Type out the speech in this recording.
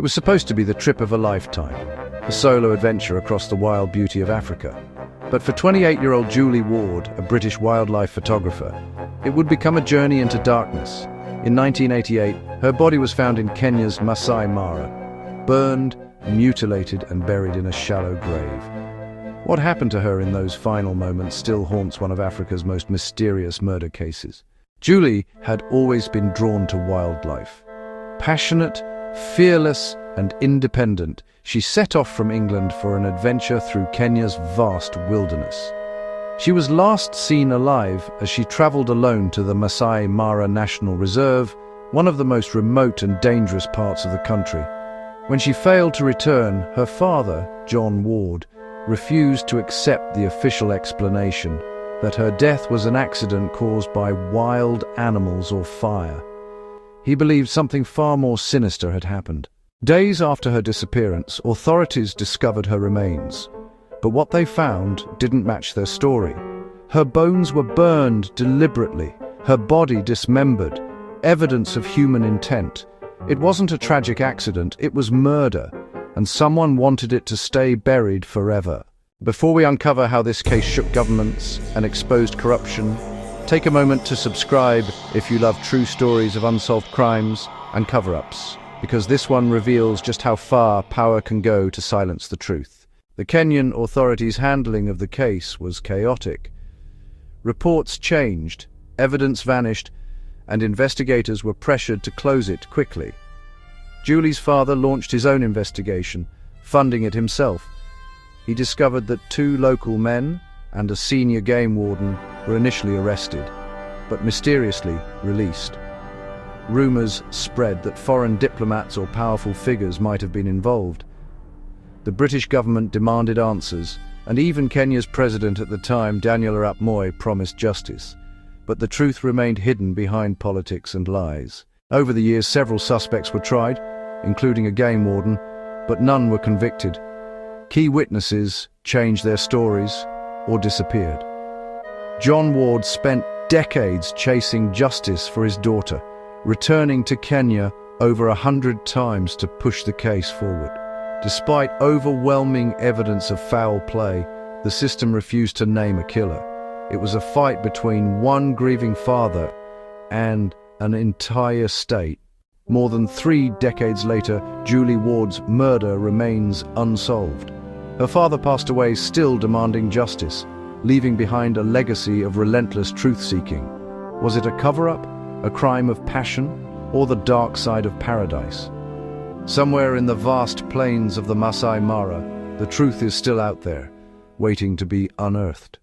It was supposed to be the trip of a lifetime, a solo adventure across the wild beauty of Africa. But for 28-year-old Julie Ward, a British wildlife photographer, it would become a journey into darkness. In 1988, her body was found in Kenya's Maasai Mara, burned, mutilated and buried in a shallow grave. What happened to her in those final moments still haunts one of Africa's most mysterious murder cases. Julie had always been drawn to wildlife. Passionate, fearless and independent, she set off from England for an adventure through Kenya's vast wilderness. She was last seen alive as she traveled alone to the Maasai Mara National Reserve, one of the most remote and dangerous parts of the country. When she failed to return, her father, John Ward, refused to accept the official explanation that her death was an accident caused by wild animals or fire. He believed something far more sinister had happened. Days after her disappearance, authorities discovered her remains. But what they found didn't match their story. Her bones were burned deliberately, her body dismembered, evidence of human intent. It wasn't a tragic accident, it was murder, and someone wanted it to stay buried forever. Before we uncover how this case shook governments and exposed corruption, take a moment to subscribe if you love true stories of unsolved crimes and cover-ups, because this one reveals just how far power can go to silence the truth. The Kenyan authorities' handling of the case was chaotic. Reports changed, evidence vanished, and investigators were pressured to close it quickly. Julie's father launched his own investigation, funding it himself. He discovered that 2 local men and a senior game warden were initially arrested, but mysteriously released. Rumors spread that foreign diplomats or powerful figures might have been involved. The British government demanded answers, and even Kenya's president at the time, Daniel Arap Moi, promised justice. But the truth remained hidden behind politics and lies. Over the years, several suspects were tried, including a game warden, but none were convicted. Key witnesses changed their stories or disappeared. John Ward spent decades chasing justice for his daughter, returning to Kenya over 100 times to push the case forward. Despite overwhelming evidence of foul play, the system refused to name a killer. It was a fight between one grieving father and an entire state. More than 3 decades later, Julie Ward's murder remains unsolved. Her father passed away still demanding justice, leaving behind a legacy of relentless truth-seeking. Was it a cover-up, a crime of passion, or the dark side of paradise? Somewhere in the vast plains of the Maasai Mara, the truth is still out there, waiting to be unearthed.